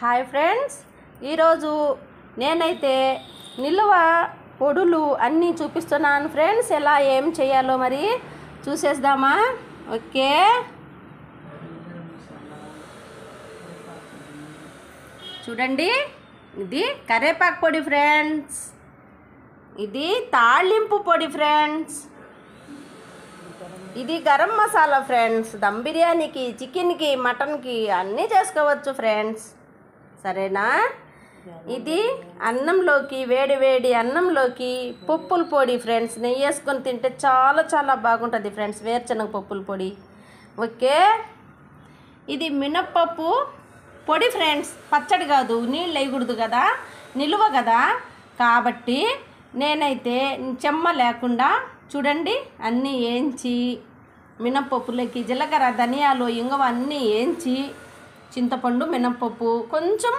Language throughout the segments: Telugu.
హాయ్ ఫ్రెండ్స్, ఈరోజు నేనైతే నిల్వ పొడులు అన్నీ చూపిస్తున్నాను ఫ్రెండ్స్. ఎలా ఏం చేయాలో మరి చూసేద్దామా? ఓకే, చూడండి. ఇది కరివేపాకు పొడి ఫ్రెండ్స్, ఇది తాళింపు పొడి ఫ్రెండ్స్, ఇది గరం మసాలా ఫ్రెండ్స్. దమ్ బిర్యానీకి, చికెన్కి, మటన్కి అన్నీ చేసుకోవచ్చు ఫ్రెండ్స్, సరేనా? ఇది అన్నంలోకి, వేడి వేడి అన్నంలోకి పప్పుల పొడి ఫ్రెండ్స్. నెయ్యి వేసుకొని తింటే చాలా చాలా బాగుంటుంది ఫ్రెండ్స్, వేరుశనగ పప్పుల పొడి. ఓకే, ఇది మినప్పప్పు పొడి ఫ్రెండ్స్. పచ్చడి కాదు, నీళ్ళు వేయకూడదు కదా, నిలువ కదా, కాబట్టి నేనైతే చెమ్మ లేకుండా చూడండి అన్నీ వేయించి, మినప్పప్పులకి జీలకర్ర, ధనియాలు, ఇంగువ అన్నీ వేయించి, చింతపండు, మినప్పప్పు, కొంచెం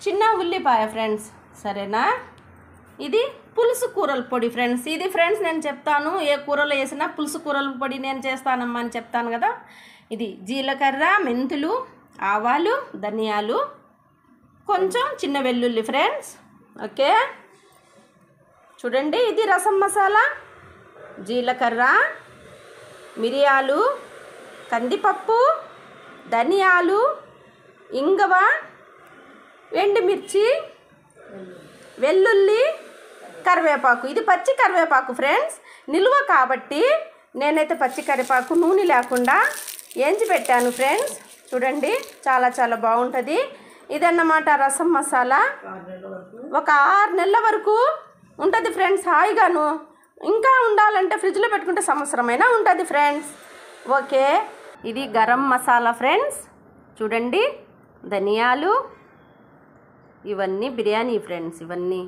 చిన్న ఉల్లిపాయ ఫ్రెండ్స్, సరేనా? ఇది పులుసు కూరల పొడి ఫ్రెండ్స్. ఇది ఫ్రెండ్స్ నేను చెప్తాను, ఏ కూరలు వేసినా పులుసు కూరల పొడి నేను చేస్తానమ్మా అని చెప్తాను కదా. ఇది జీలకర్ర, మెంతులు, ఆవాలు, ధనియాలు, కొంచెం చిన్న వెల్లుల్లి ఫ్రెండ్స్. ఓకే, చూడండి. ఇది రసం మసాలా, జీలకర్ర, మిరియాలు, కందిపప్పు, ధనియాలు, ఇంగువ, ఎండుమిర్చి, వెల్లుల్లి, కరివేపాకు. ఇది పచ్చి కరివేపాకు ఫ్రెండ్స్, నిలువ కాబట్టి నేనైతే పచ్చి కరివేపాకు నూనె లేకుండా వేయించి పెట్టాను ఫ్రెండ్స్. చూడండి, చాలా చాలా బాగుంటుంది. ఇదన్నమాట రసం మసాలా. ఒక 6 నెలల వరకు ఉంటుంది ఫ్రెండ్స్, హాయిగాను. ఇంకా ఉండాలంటే ఫ్రిడ్జ్లో పెట్టుకుంటే సంవత్సరమైనా ఉంటుంది ఫ్రెండ్స్. ఓకే, ఇది గరం మసాలా ఫ్రెండ్స్. చూడండి, ధనియాలు, ఇవన్నీ బిర్యానీ ఫ్రెండ్స్. ఇవన్నీ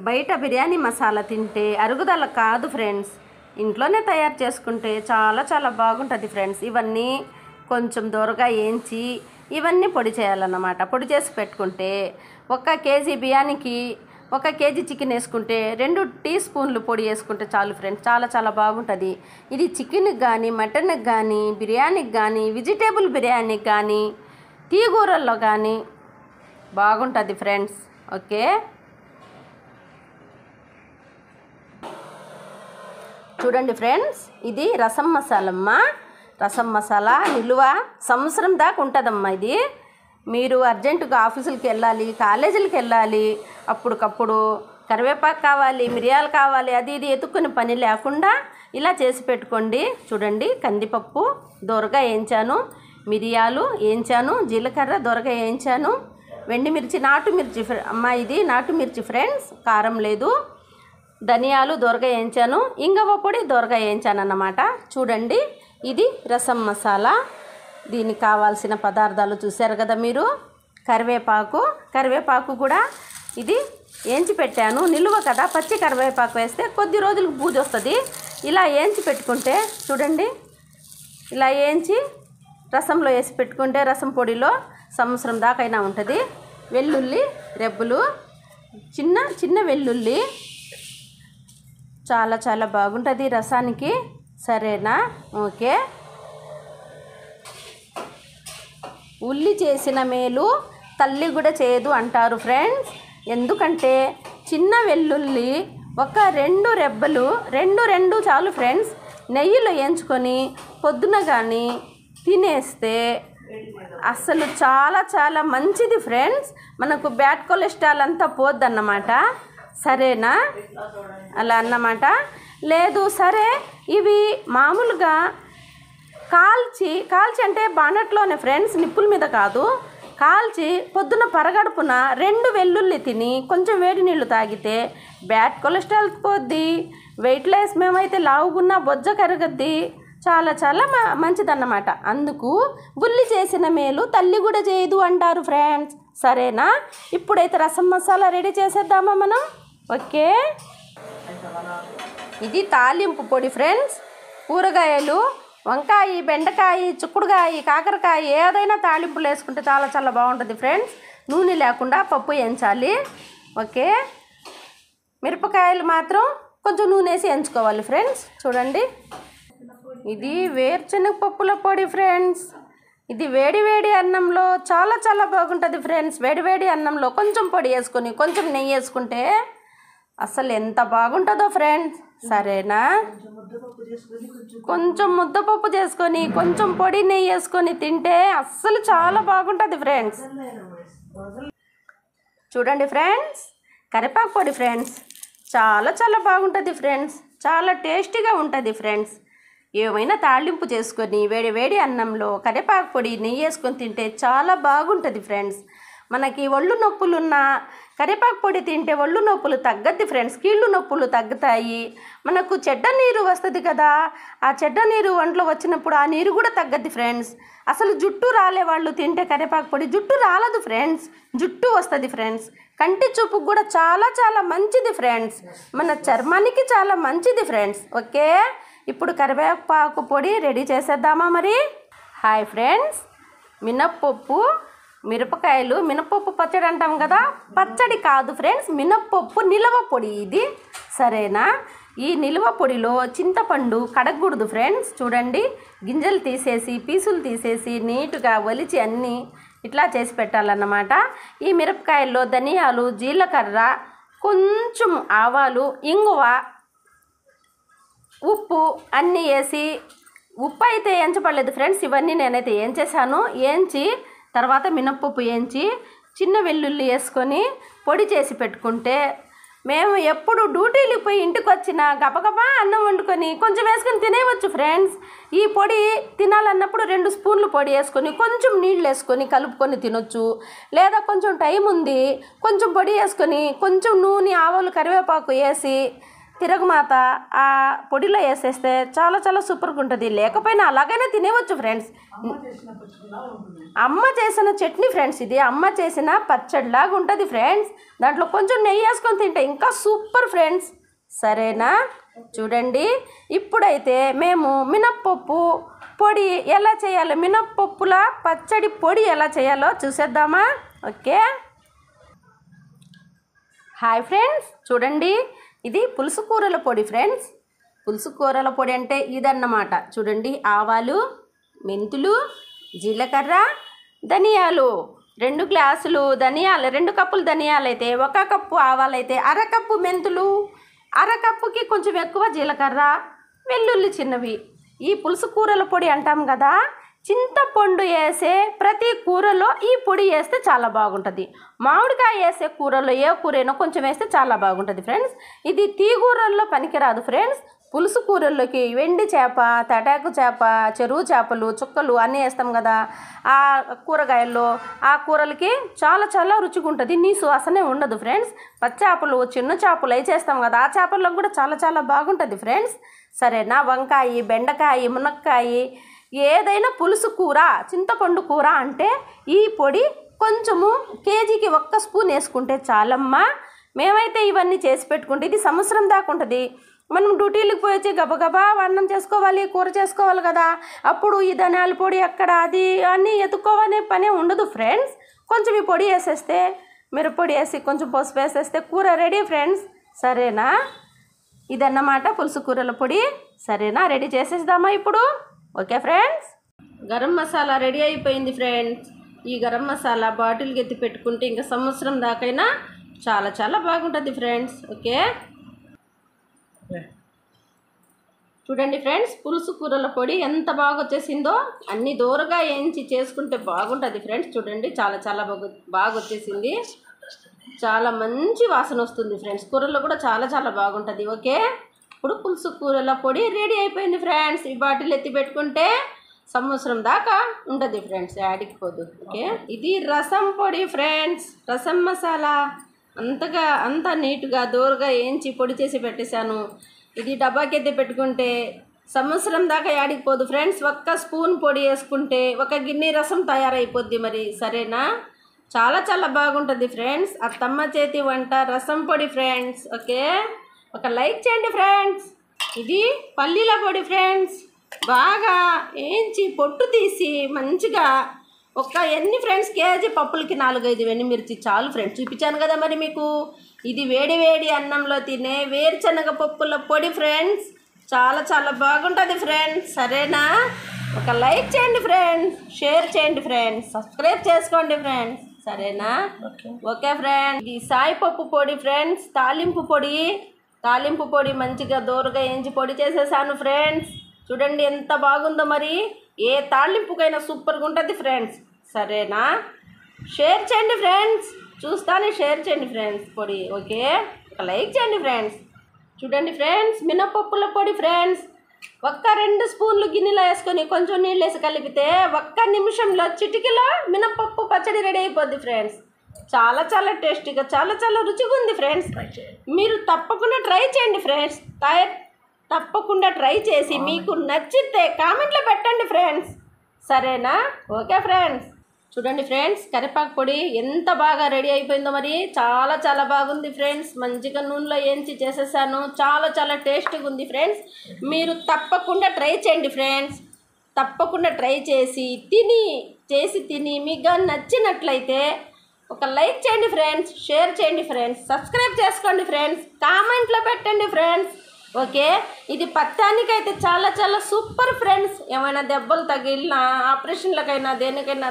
బయట బిర్యానీ మసాలా తింటే అరుగుదల కాదు ఫ్రెండ్స్, ఇంట్లోనే తయారు చేసుకుంటే చాలా చాలా బాగుంటుంది ఫ్రెండ్స్. ఇవన్నీ కొంచెం దూరగా వేయించి ఇవన్నీ పొడి చేయాలన్నమాట. పొడి చేసి పెట్టుకుంటే 1 కేజీ బిర్యానీకి 1 కేజీ చికెన్ వేసుకుంటే 2 టీ స్పూన్లు పొడి వేసుకుంటే చాలు ఫ్రెండ్స్, చాలా చాలా బాగుంటుంది. ఇది చికెన్కి కానీ, మటన్కి కానీ, బిర్యానీకి కానీ, వెజిటేబుల్ బిర్యానీకి కానీ, టీ కూరల్లో కానీ బాగుంటుంది ఫ్రెండ్స్. ఓకే, చూడండి ఫ్రెండ్స్, ఇది రసం మసాలమ్మ. రసం మసాలా నిలువ సంవత్సరం దాకా ఉంటుందమ్మా. ఇది మీరు అర్జెంటుగా ఆఫీసులకి వెళ్ళాలి, కాలేజీలకు వెళ్ళాలి, అప్పటికప్పుడు కరివేపాకు కావాలి, మిరియాలు కావాలి, అది ఇది ఎత్తుక్కునే పని లేకుండా ఇలా చేసి పెట్టుకోండి. చూడండి, కందిపప్పు దోరగా వేయించాను, మిరియాలు వేయించాను, జీలకర్ర దోరగా వేయించాను, వెండిమిర్చి, నాటు మిర్చి అమ్మ, ఇది నాటు మిర్చి ఫ్రెండ్స్, కారం లేదు, ధనియాలు దోరగా వేయించాను, ఇంగువ పొడి దోరగా వేయించాను అన్నమాట. చూడండి, ఇది రసం మసాలా. దీనికి కావాల్సిన పదార్థాలు చూశారు కదా మీరు. కరివేపాకు కూడా ఇది వేయించి పెట్టాను, నిలువ కదా, పచ్చి కరివేపాకు వేస్తే కొద్ది రోజులకు బూజు వస్తుంది. ఇలా వేయించి పెట్టుకుంటే చూడండి, ఇలా వేయించి రసంలో వేసి పెట్టుకుంటే రసం పొడిలో సంవత్సరం దాకైనా ఉంటుంది. వెల్లుల్లి రెబ్బలు, చిన్న చిన్న వెల్లుల్లి, చాలా చాలా బాగుంటుంది రసానికి, సరేనా? ఓకే, ఉల్లి చేసిన మేలు తల్లి కూడా చేయదు అంటారు ఫ్రెండ్స్. ఎందుకంటే చిన్న వెల్లుల్లి 2 రెబ్బలు, 2 చాలు ఫ్రెండ్స్, నెయ్యిలో వేయించుకొని పొద్దున కానీ తినేస్తే అసలు చాలా చాలా మంచిది ఫ్రెండ్స్. మనకు బ్యాడ్ కొలెస్ట్రాల్ అంతా పోద్దన్నమాట, సరేనా? అలా అన్నమాట. లేదు సరే, ఇవి మామూలుగా కాల్చి అంటే బానట్లోనే ఫ్రెండ్స్, నిప్పుల మీద కాదు, కాల్చి పొద్దున పరగడుపున 2 వెల్లుల్లి తిని కొంచెం వేడి నీళ్ళు తాగితే బ్యాడ్ కొలెస్ట్రాల్ పోద్ది, వెయిట్ లెస్, మేమైతే లావుగున్నా బొజ్జ కరగద్ది, చాలా చాలా మంచిదన్నమాట. అందుకు ఉల్లి చేసిన మేలు తల్లి కూడా చేయదు అంటారు ఫ్రెండ్స్, సరేనా? ఇప్పుడైతే రసం మసాలా రెడీ చేసేద్దామా మనం? ఓకే, ఇది తాలింపు పొడి ఫ్రెండ్స్. కూరగాయలు, వంకాయ, బెండకాయ, చిక్కుడుకాయ, కాకరకాయ ఏదైనా తాలింపులు వేసుకుంటే చాలా చాలా బాగుంటుంది ఫ్రెండ్స్. నూనె లేకుండా పప్పు వేయించాలి. ఓకే, మిరపకాయలు మాత్రం కొంచెం నూనె వేసి వేయించుకోవాలి ఫ్రెండ్స్. చూడండి, ఇది వేరుశనగ పప్పుల పొడి ఫ్రెండ్స్. ఇది వేడి వేడి అన్నంలో చాలా చాలా బాగుంటుంది ఫ్రెండ్స్. వేడి వేడి అన్నంలో కొంచెం పొడి వేసుకొని కొంచెం నెయ్యి వేసుకుంటే అసలు ఎంత బాగుంటుందో ఫ్రెండ్స్. సరేనా? కొంచెం ముద్దపప్పు చేసుకొని కొంచెం పొడి నెయ్యి వేసుకొని తింటే అస్సలు చాలా బాగుంటుంది ఫ్రెండ్స్. చూడండి ఫ్రెండ్స్, కరివేపాకు పొడి ఫ్రెండ్స్ చాలా చాలా బాగుంటుంది ఫ్రెండ్స్. చాలా టేస్టీగా ఉంటుంది ఫ్రెండ్స్. ఏమైనా తాళింపు చేసుకొని వేడి వేడి అన్నంలో కరివేపాకు పొడి నెయ్యి వేసుకొని తింటే చాలా బాగుంటుంది ఫ్రెండ్స్. మనకి ఒళ్ళు నొప్పులున్న కరివేపాకు పొడి తింటే ఒళ్ళు నొప్పులు తగ్గద్ది ఫ్రెండ్స్. కీళ్ళు నొప్పులు తగ్గుతాయి. మనకు చెడ్డ నీరు వస్తుంది కదా, ఆ చెడ్డ నీరు ఒంట్లో వచ్చినప్పుడు ఆ నీరు కూడా తగ్గద్ది ఫ్రెండ్స్. అసలు జుట్టు రాలే వాళ్ళు తింటే కరివేపాకు పొడి జుట్టు రాలదు ఫ్రెండ్స్, జుట్టు వస్తుంది ఫ్రెండ్స్. కంటి చూపుకు కూడా చాలా చాలా మంచిది ఫ్రెండ్స్. మన చర్మానికి చాలా మంచిది ఫ్రెండ్స్. ఓకే, ఇప్పుడు కరివేపాకు పొడి రెడీ చేసేద్దామా మరి? హాయ్ ఫ్రెండ్స్, మినప్పప్పు, మిరపకాయలు, మినప్పప్పు పచ్చడి అంటాం కదా, పచ్చడి కాదు ఫ్రెండ్స్, మినప్పప్పు నిలవ పొడి ఇది. సరేనా? ఈ నిలువ పొడిలో చింతపండు కడగకూడదు ఫ్రెండ్స్. చూడండి, గింజలు తీసేసి పీసులు తీసేసి నీట్గా ఒలిచి అన్నీ ఇట్లా చేసి పెట్టాలన్నమాట. ఈ మిరపకాయల్లో ధనియాలు, జీలకర్ర, కొంచెం ఆవాలు, ఇంగువ, ఉప్పు అన్నీ వేసి, ఉప్పు అయితే వేయించబడలేదు ఫ్రెండ్స్. ఇవన్నీ నేనైతే ఏం చేశాను, వేయించి తర్వాత మినప్పప్పు వేయించి చిన్న వెల్లుల్లి వేసుకొని పొడి చేసి పెట్టుకుంటే మేము ఎప్పుడు డ్యూటీలకు పోయి ఇంటికి వచ్చినా గబగబా అన్నం వండుకొని కొంచెం వేసుకొని తినేయవచ్చు ఫ్రెండ్స్. ఈ పొడి తినాలన్నప్పుడు 2 స్పూన్లు పొడి వేసుకొని కొంచెం నీళ్ళు వేసుకొని కలుపుకొని తినొచ్చు. లేదా కొంచెం టైం ఉంది కొంచెం పొడి వేసుకొని కొంచెం నూనె, ఆవాలు, కరివేపాకు వేసి తిరగమాత ఆ పొడిలో వేసేస్తే చాలా చాలా సూపర్గా ఉంటుంది. లేకపోయినా అలాగైనా తినేవచ్చు ఫ్రెండ్స్. అమ్మ చేసిన చట్నీ ఫ్రెండ్స్, ఇది అమ్మ చేసిన పచ్చడిలాగా ఉంటుంది ఫ్రెండ్స్. దాంట్లో కొంచెం నెయ్యి వేసుకొని తింటే ఇంకా సూపర్ ఫ్రెండ్స్. సరేనా? చూడండి, ఇప్పుడైతే మేము మినప్పప్పు పొడి ఎలా చేయాలో, మినప్పప్పుల పచ్చడి పొడి ఎలా చేయాలో చూసేద్దామా? ఓకే, హాయ్ ఫ్రెండ్స్, చూడండి, ఇది పులుసు కూరల పొడి ఫ్రెండ్స్. పులుసు కూరల పొడి అంటే ఇదన్నమాట. చూడండి, ఆవాలు, మెంతులు, జీలకర్ర, ధనియాలు, 2 గ్లాసులు ధనియాలు, 2 కప్పులు ధనియాలు అయితే 1 కప్పు ఆవాలు అయితే 1/2 కప్పు మెంతులు, 1/2 కప్పుకి కొంచెం ఎక్కువ జీలకర్ర, వెల్లుల్లి చిన్నవి. ఈ పులుసు కూరల పొడి అంటాం కదా, చింతపండు వేసే ప్రతి కూరలో ఈ పొడి వేస్తే చాలా బాగుంటుంది. మామిడికాయ వేసే కూరలో ఏ కూరైనా కొంచెం వేస్తే చాలా బాగుంటుంది ఫ్రెండ్స్. ఇది తీగూరల్లో పనికిరాదు ఫ్రెండ్స్. పులుసు కూరల్లోకి వెండి చేప, తటాకు చేప, చెరువు చేపలు, చుక్కలు అన్నీ వేస్తాం కదా, ఆ కూరగాయల్లో ఆ కూరలకి చాలా చాలా రుచిగా ఉంటుంది. నీసు అసలే ఉండదు ఫ్రెండ్స్. పచ్చేపలు, చిన్న చేపలు అవి చేస్తాం కదా, ఆ చేపల్లో కూడా చాలా చాలా బాగుంటుంది ఫ్రెండ్స్. సరేనా? వంకాయ, బెండకాయ, మునక్కాయ, ఏదైనా పులుసు కూర, చింతపండు కూర అంటే ఈ పొడి కొంచెము కేజీకి 1 స్పూన్ వేసుకుంటే చాలమ్మా. మేమైతే ఇవన్నీ చేసి పెట్టుకుంటే ఇది సంవత్సరం దాకా ఉంటుంది. మనం డ్యూటీలకు పోయి గబగబా అన్నం చేసుకోవాలి, కూర చేసుకోవాలి కదా, అప్పుడు ఈ ధనియాల పొడి అక్కడ అది అన్నీ ఎత్తుకోవనే పనే ఉండదు ఫ్రెండ్స్. కొంచెం ఈ పొడి వేసేస్తే, మిరప్పొడి వేసి కొంచెం పసుపు వేసేస్తే కూర రెడీ ఫ్రెండ్స్. సరేనా? ఇదన్నమాట పులుసు కూరల పొడి. సరేనా? రెడీ చేసేద్దామా ఇప్పుడు? Okay friends, garam masala ready అయిపోయింది ఫ్రెండ్స్. ఈ గరం మసాలా బాటిల్కి ఎత్తి పెట్టుకుంటే ఇంకా సంవత్సరం దాకైనా చాలా చాలా బాగుంటుంది ఫ్రెండ్స్. ఓకే, చూడండి ఫ్రెండ్స్, పులుసు కూరల పొడి ఎంత బాగా వచ్చేసిందో. అన్ని దూరగా వేయించి చేసుకుంటే బాగుంటుంది ఫ్రెండ్స్. చూడండి, చాలా చాలా బాగా వచ్చేసింది. చాలా మంచి వాసన వస్తుంది ఫ్రెండ్స్. కూరల్లో కూడా చాలా చాలా బాగుంటుంది. ఓకే, ఇప్పుడు పులుసు కూరల పొడి రెడీ అయిపోయింది ఫ్రెండ్స్. ఈ బాటిల్ ఎత్తి పెట్టుకుంటే సంవత్సరం దాకా ఉంటుంది ఫ్రెండ్స్, యాడికి పోదు. ఓకే, ఇది రసం పొడి ఫ్రెండ్స్, రసం మసాలా అంతా నీట్గా దూరగా వేయించి పొడి చేసి పెట్టేశాను. ఇది డబ్బాకి ఎత్తి పెట్టుకుంటే సంవత్సరం దాకా యాడికి పోదు ఫ్రెండ్స్. 1 స్పూన్ పొడి వేసుకుంటే 1 గిన్నె రసం తయారైపోద్ది మరి. సరేనా? చాలా చాలా బాగుంటుంది ఫ్రెండ్స్. అత్తమ్మ చేతి వంట రసం పొడి ఫ్రెండ్స్. ఓకే, ఒక లైక్ చేయండి ఫ్రెండ్స్. ఇది పల్లీల పొడి ఫ్రెండ్స్. బాగా వేయించి పొట్టు తీసి మంచిగా ఎన్ని ఫ్రెండ్స్, కేజీ పప్పులకి 4-5 ఎండుమిర్చి చాలు ఫ్రెండ్స్. చూపించాను కదా మరి మీకు. ఇది వేడి వేడి అన్నంలో తినే వేరుశనగ పప్పుల పొడి ఫ్రెండ్స్. చాలా చాలా బాగుంటుంది ఫ్రెండ్స్. సరేనా? ఒక లైక్ చేయండి ఫ్రెండ్స్, షేర్ చేయండి ఫ్రెండ్స్, సబ్స్క్రైబ్ చేసుకోండి ఫ్రెండ్స్. సరేనా? Okay friends. ఇది సాయిపప్పు పొడి ఫ్రెండ్స్, తాలింపు పొడి మంచిగా దూరగా ఎంచి పొడి చేసేసాను ఫ్రెండ్స్. చూడండి ఎంత బాగుందో. మరి ఏ తాలింపుకైనా సూపర్గా ఉంటుంది ఫ్రెండ్స్. సరేనా? షేర్ చేయండి ఫ్రెండ్స్, చూస్తానే షేర్ చేయండి ఫ్రెండ్స్ పొడి. ఓకే, ఒక లైక్ చేయండి ఫ్రెండ్స్. చూడండి ఫ్రెండ్స్, మినపప్పుల పొడి ఫ్రెండ్స్. 2 స్పూన్లు గిన్నెలో వేసుకొని కొంచెం నీళ్ళు వేసి కలిపితే 1 నిమిషంలో చిటికలో మినపప్పు పచ్చడి రెడీ అయిపోద్ది ఫ్రెండ్స్. చాలా చాలా టేస్టీగా, చాలా చాలా రుచిగా ఉంది ఫ్రెండ్స్. మీరు తప్పకుండా ట్రై చేయండి ఫ్రెండ్స్. తప్పకుండా ట్రై చేసి మీకు నచ్చితే కామెంట్లో పెట్టండి ఫ్రెండ్స్. సరేనా? Okay friends. చూడండి ఫ్రెండ్స్, కరివేపాకు పొడి ఎంత బాగా రెడీ అయిపోయిందో. మరి చాలా చాలా బాగుంది ఫ్రెండ్స్. మంచిగా నూనెలో వేయించి చేసేసాను. చాలా చాలా టేస్టీగా ఉంది ఫ్రెండ్స్. మీరు తప్పకుండా ట్రై చేయండి ఫ్రెండ్స్. తప్పకుండా ట్రై చేసి తిని మీకు నచ్చినట్లయితే ఒక లైక్ చేయండి ఫ్రెండ్స్, షేర్ చేయండి ఫ్రెండ్స్, సబ్స్క్రైబ్ చేసుకోండి ఫ్రెండ్స్, కామెంట్లో పెట్టండి ఫ్రెండ్స్. ఓకే, ఇది పత్యానికైతే చాలా చాలా సూపర్ ఫ్రెండ్స్. ఏమైనా దెబ్బలు తగిలినా, ఆపరేషన్లకైనా, దేనికైనా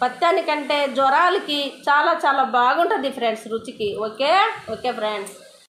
పత్యానికంటే జ్వరాలకి చాలా చాలా బాగుంటుంది ఫ్రెండ్స్ రుచికి. Okay friends.